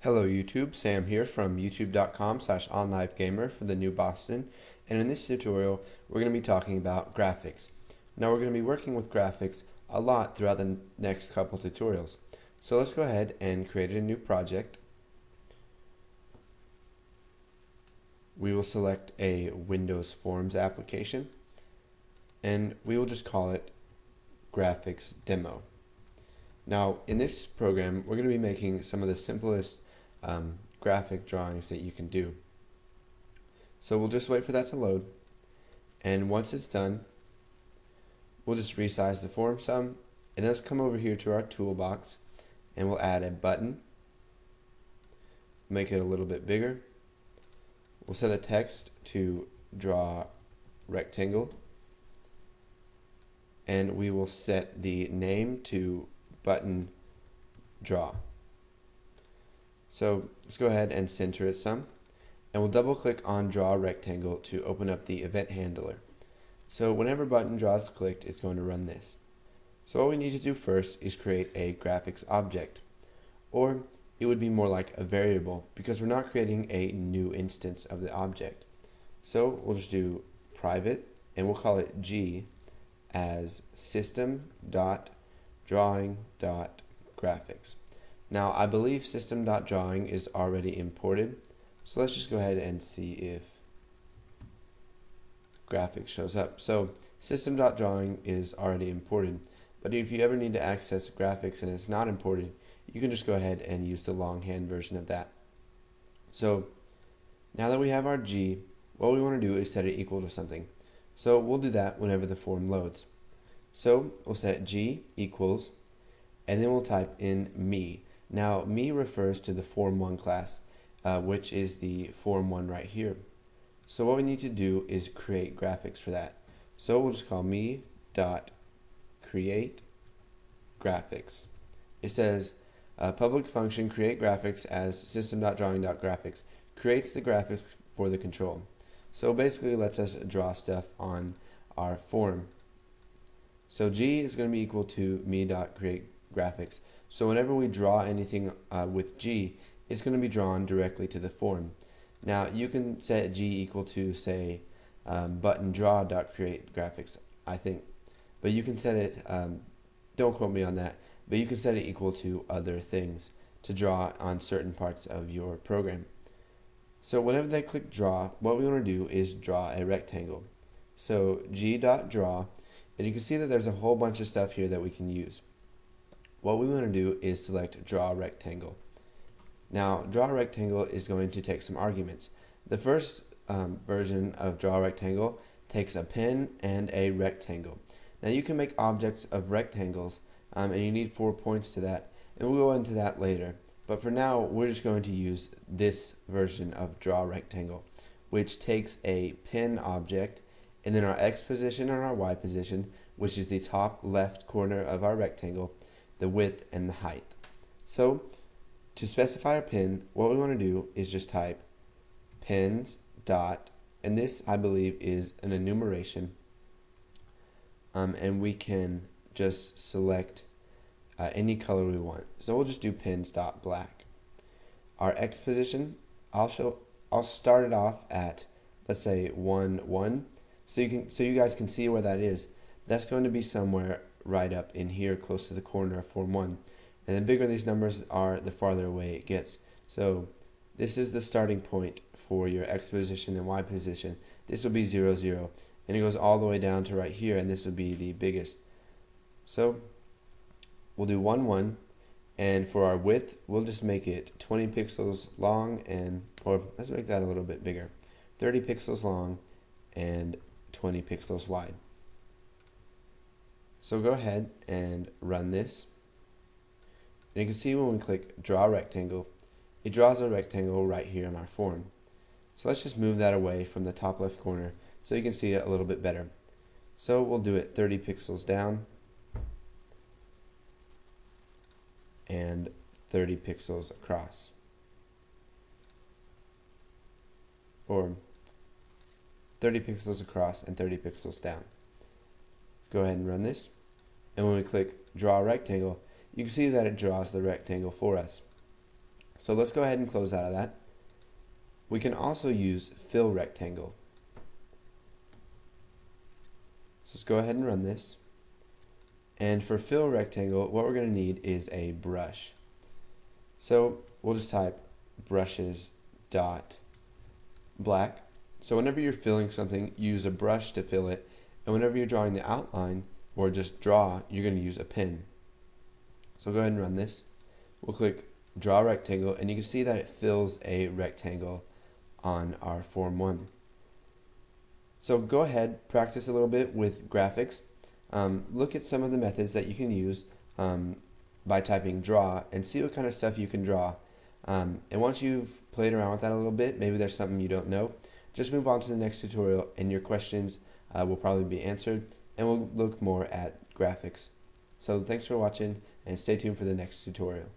Hello YouTube, Sam here from youtube.com/onlivegamer for the New Boston, and in this tutorial we're going to be talking about graphics. Now we're going to be working with graphics a lot throughout the next couple tutorials. So let's go ahead and create a new project. We will select a Windows Forms application and we will just call it Graphics Demo. Now in this program we're going to be making some of the simplest graphic drawings that you can do. So we'll just wait for that to load, and once it's done we'll just resize the form some, and let's come over here to our toolbox and we'll add a button, make it a little bit bigger. We'll set the text to draw rectangle, and we will set the name to button draw. So let's go ahead and center it some, and we'll double click on draw rectangle to open up the event handler. So whenever button draw is clicked, it's going to run this. So what we need to do first is create a graphics object, or it would be more like a variable because we're not creating a new instance of the object. So we'll just do private and we'll call it G as system.drawing.graphics. Now I believe system.drawing is already imported, so let's just go ahead and see if graphics shows up. So system.drawing is already imported, but if you ever need to access graphics and it's not imported, you can just go ahead and use the longhand version of that. So now that we have our G, what we want to do is set it equal to something. So we'll do that whenever the form loads. So we'll set G equals, and then we'll type in me. Now me refers to the form1 class, which is the form1 right here. So what we need to do is create graphics for that. So we'll just call me.create graphics. It says public function create graphics as system.drawing.graphics creates the graphics for the control. So basically it lets us draw stuff on our form. So G is going to be equal to me.create graphics. So whenever we draw anything with G, it's going to be drawn directly to the form. Now you can set G equal to, say, button draw.create graphics, I think, but you can set it, don't quote me on that, but you can set it equal to other things to draw on certain parts of your program. So whenever they click draw, what we want to do is draw a rectangle. So G.draw, and you can see that there's a whole bunch of stuff here that we can use. What we want to do is select draw rectangle. Now draw rectangle is going to take some arguments. The first version of draw rectangle takes a pen and a rectangle. Now you can make objects of rectangles, and you need 4 points to that, and we'll go into that later. But for now we're just going to use this version of draw rectangle, which takes a pen object and then our X position and our Y position, which is the top left corner of our rectangle, the width and the height. So to specify our pen, what we want to do is just type pens dot, and this I believe is an enumeration, and we can just select any color we want. So we'll just do pens dot black. Our X position, I'll start it off at, let's say 1 1, so you guys can see where that is. That's going to be somewhere right up in here close to the corner of form 1, and the bigger these numbers are, the farther away it gets. So this is the starting point for your X position and Y position. This will be 0 0, and it goes all the way down to right here, and this will be the biggest. So we'll do 1 1, and for our width we'll just make it 20 pixels long, and or let's make that a little bit bigger, 30 pixels long and 20 pixels wide. So go ahead and run this, and you can see when we click draw rectangle, it draws a rectangle right here in our form. So let's just move that away from the top left corner so you can see it a little bit better. So we'll do it 30 pixels down and 30 pixels across, or 30 pixels across and 30 pixels down. Go ahead and run this, and when we click draw rectangle, you can see that it draws the rectangle for us. So let's go ahead and close out of that. We can also use fill rectangle. So let's go ahead and run this. And for fill rectangle, what we're going to need is a brush. So we'll just type brushes dot black. So whenever you're filling something, use a brush to fill it, and whenever you're drawing the outline or just draw, you're going to use a pen. So go ahead and run this. We'll click draw rectangle, and you can see that it fills a rectangle on our form 1. So go ahead, practice a little bit with graphics. Look at some of the methods that you can use by typing draw and see what kind of stuff you can draw. And once you've played around with that a little bit, maybe there's something you don't know, just move on to the next tutorial and your questions will probably be answered, and we'll look more at graphics. So thanks for watching, and stay tuned for the next tutorial.